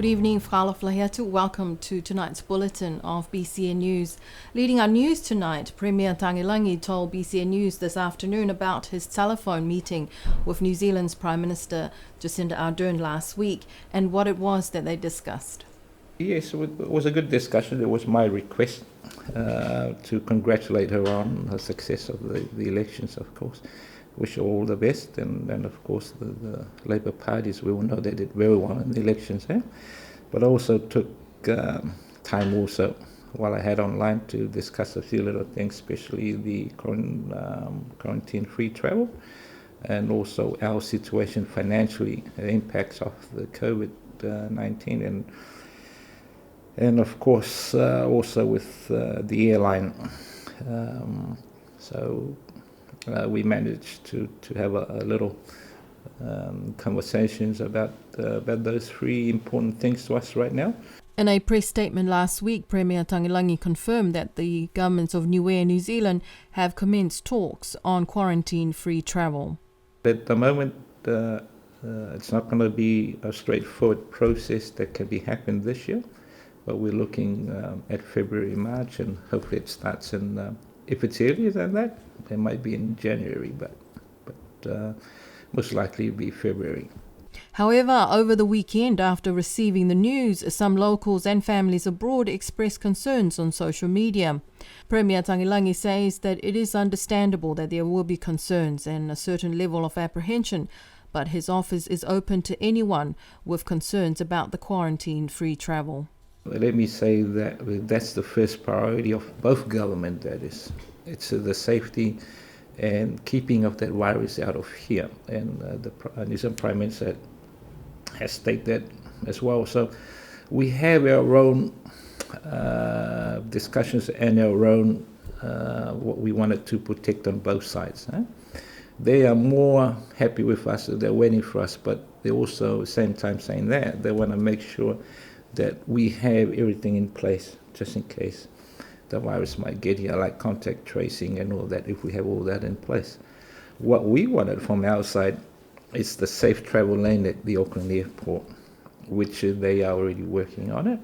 Good evening, Frau Flahertu. Welcome to tonight's bulletin of BCN News. Leading our news tonight, Premier Tagilangi told BCN News this afternoon about his telephone meeting with New Zealand's Prime Minister Jacinda Ardern last week and what it was that they discussed. Yes, it was a good discussion. It was my request to congratulate her on her success of the elections, of course. Wish her all the best, and of course the Labour parties, we all know they did very well in the elections, but I also took time also while I had online to discuss a few little things, especially the quarantine-free travel, and also our situation financially, the impacts of the COVID-19, and of course also with the airline. We managed to have a little conversations about those three important things to us right now. In a press statement last week, Premier Tagilangi confirmed that the governments of Niue and New Zealand have commenced talks on quarantine-free travel. At the moment, it's not going to be a straightforward process that can be happened this year, but we're looking at February, March, and hopefully it starts in, if it's earlier than that, it might be in January, but most likely it'll be February. However, over the weekend, after receiving the news, some locals and families abroad expressed concerns on social media. Premier Tagilangi says that it is understandable that there will be concerns and a certain level of apprehension, but his office is open to anyone with concerns about the quarantine-free travel. Let me say that that's the first priority of both government, that is. It's the safety and keeping of that virus out of here. And the New Zealand Prime Minister has stated that as well. So we have our own discussions and our own what we wanted to protect on both sides. They are more happy with us, they're waiting for us, but they also at the same time saying that they want to make sure that we have everything in place just in case the virus might get here, like contact tracing and all that, if we have all that in place. What we wanted from our side is the safe travel lane at the Auckland Airport, which they are already working on it,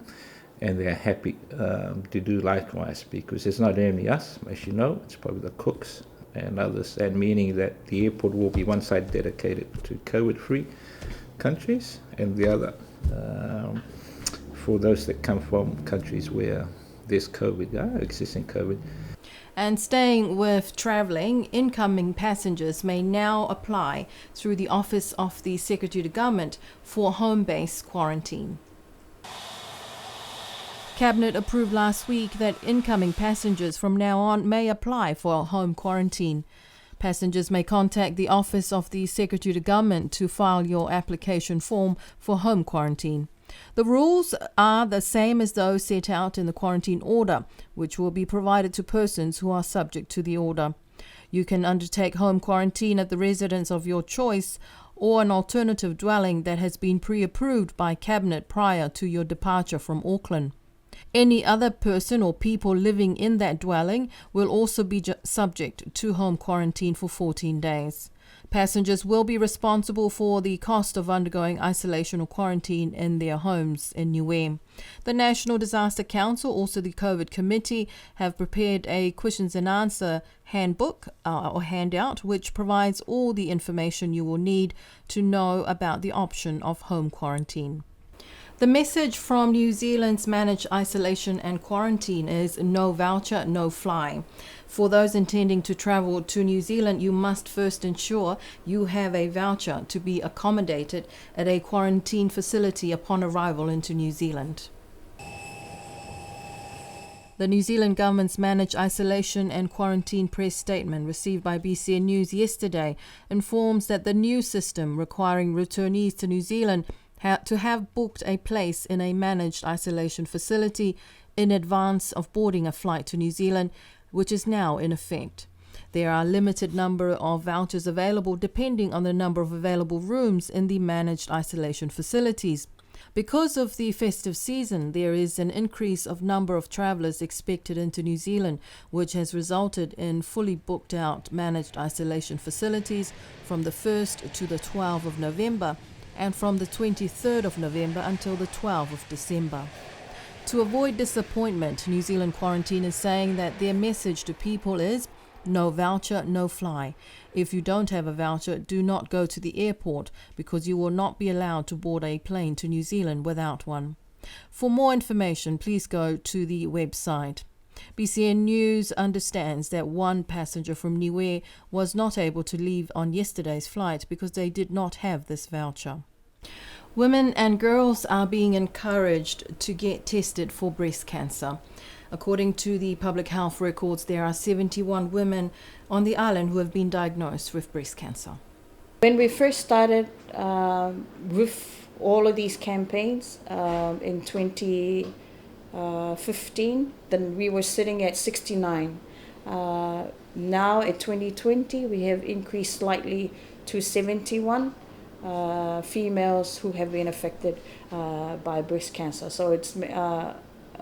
and they're happy to do likewise, because it's not only us, as you know, it's probably the cooks and others, and meaning that the airport will be one side dedicated to COVID-free countries, and the other for those that come from countries where there's COVID, existing COVID. And staying with travelling, incoming passengers may now apply through the Office of the Secretary to Government for home-based quarantine. Cabinet approved last week that incoming passengers from now on may apply for home quarantine. Passengers may contact the Office of the Secretary to Government to file your application form for home quarantine. The rules are the same as those set out in the quarantine order, which will be provided to persons who are subject to the order. You can undertake home quarantine at the residence of your choice or an alternative dwelling that has been pre-approved by Cabinet prior to your departure from Auckland. Any other person or people living in that dwelling will also be subject to home quarantine for 14 days. Passengers will be responsible for the cost of undergoing isolation or quarantine in their homes in Niue. The National Disaster Council, also the COVID Committee, have prepared a questions and answer handbook or handout, which provides all the information you will need to know about the option of home quarantine. The message from New Zealand's Managed Isolation and Quarantine is no voucher, no fly. For those intending to travel to New Zealand, you must first ensure you have a voucher to be accommodated at a quarantine facility upon arrival into New Zealand. The New Zealand government's Managed Isolation and Quarantine press statement received by BCN News yesterday informs that the new system requiring returnees to New Zealand to have booked a place in a managed isolation facility in advance of boarding a flight to New Zealand, which is now in effect. There are a limited number of vouchers available depending on the number of available rooms in the managed isolation facilities. Because of the festive season, there is an increase of number of travellers expected into New Zealand, which has resulted in fully booked out managed isolation facilities from the 1st to the 12th of November, and from the 23rd of November until the 12th of December. To avoid disappointment, New Zealand Quarantine is saying that their message to people is no voucher, no fly. If you don't have a voucher, do not go to the airport because you will not be allowed to board a plane to New Zealand without one. For more information, please go to the website. BCN News understands that one passenger from Niue was not able to leave on yesterday's flight because they did not have this voucher. Women and girls are being encouraged to get tested for breast cancer. According to the public health records, there are 71 women on the island who have been diagnosed with breast cancer. When we first started with all of these campaigns in 2015, then we were sitting at 69. Now at 2020, we have increased slightly to 71 females who have been affected by breast cancer. So it's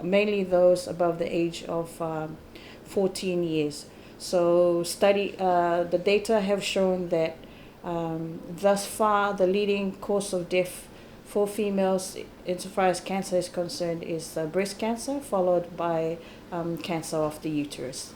mainly those above the age of 14 years. So the data have shown that thus far the leading cause of death for females insofar as cancer is concerned is breast cancer, followed by cancer of the uterus.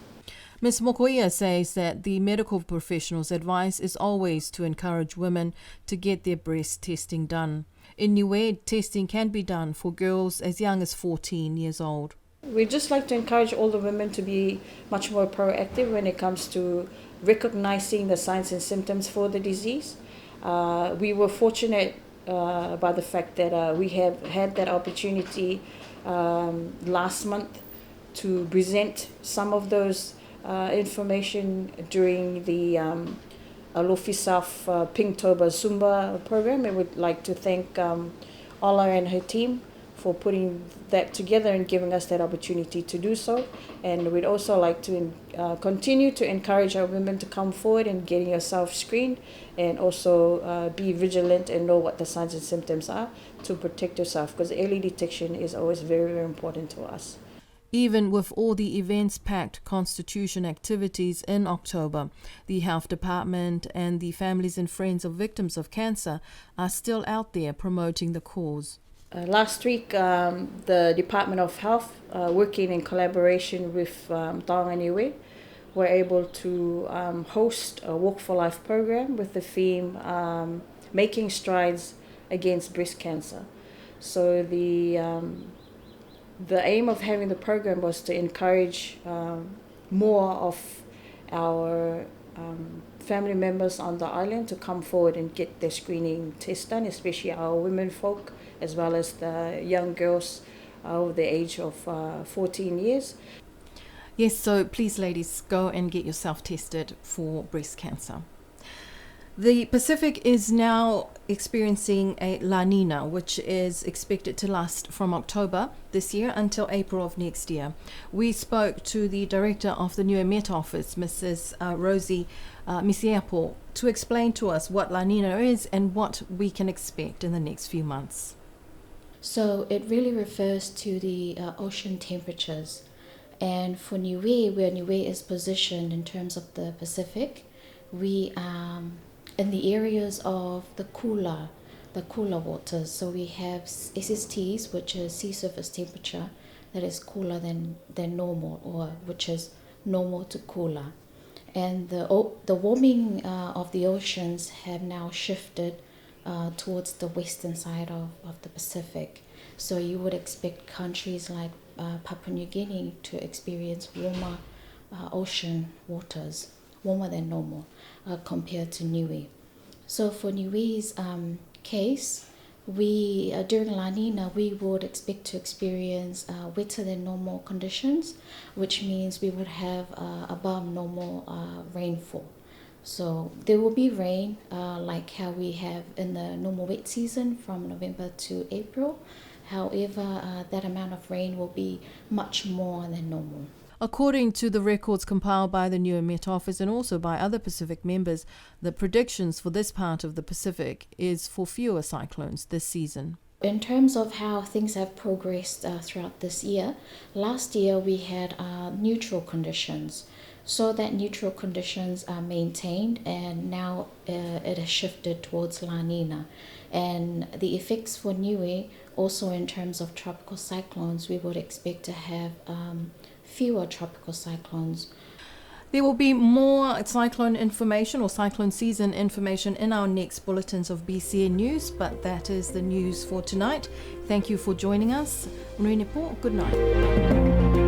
Ms. Mokoia says that the medical professional's advice is always to encourage women to get their breast testing done. In Niue, testing can be done for girls as young as 14 years old. We'd just like to encourage all the women to be much more proactive when it comes to recognizing the signs and symptoms for the disease. We were fortunate by the fact that we have had that opportunity last month to present some of those information during the Alofi South Pinktober Zumba program. I would like to thank Ola and her team for putting that together and giving us that opportunity to do so. And we'd also like to continue to encourage our women to come forward and getting yourself screened, and also be vigilant and know what the signs and symptoms are to protect yourself, because early detection is always very, very important to us. Even with all the events-packed Constitution activities in October, the Health Department and the families and friends of victims of cancer are still out there promoting the cause. Last week, the Department of Health, working in collaboration with Taonga Niue, were able to host a Walk for Life program with the theme Making Strides Against Breast Cancer. So the aim of having the program was to encourage more of our family members on the island to come forward and get their screening test done, especially our women folk, as well as the young girls over the age of 14 years. Yes, so please ladies, go and get yourself tested for breast cancer. The Pacific is now experiencing a La Nina, which is expected to last from October this year until April of next year. We spoke to the director of the Niue Met Office, Mrs. Rosie Misiapo, to explain to us what La Nina is and what we can expect in the next few months. So it really refers to the ocean temperatures. And for Niue, where Niue is positioned in terms of the Pacific, we in the areas of the cooler waters. So we have SSTs, which is sea surface temperature that is cooler than normal, or which is normal to cooler. And the warming of the oceans have now shifted towards the western side of the Pacific. So you would expect countries like Papua New Guinea to experience warmer ocean waters, warmer than normal compared to Niue. So for Niue's case, we during La Nina, we would expect to experience wetter than normal conditions, which means we would have above normal rainfall. So there will be rain like how we have in the normal wet season from November to April. However, that amount of rain will be much more than normal. According to the records compiled by the Niue Met Office and also by other Pacific members, the predictions for this part of the Pacific is for fewer cyclones this season. In terms of how things have progressed throughout this year, last year we had neutral conditions. so that neutral conditions are maintained, and now it has shifted towards La Nina. And the effects for Niue, also in terms of tropical cyclones, we would expect to have fewer tropical cyclones. There will be more cyclone information or cyclone season information in our next bulletins of BCN News, but that is the news for tonight. Thank you for joining us. Nui Nepo, good night.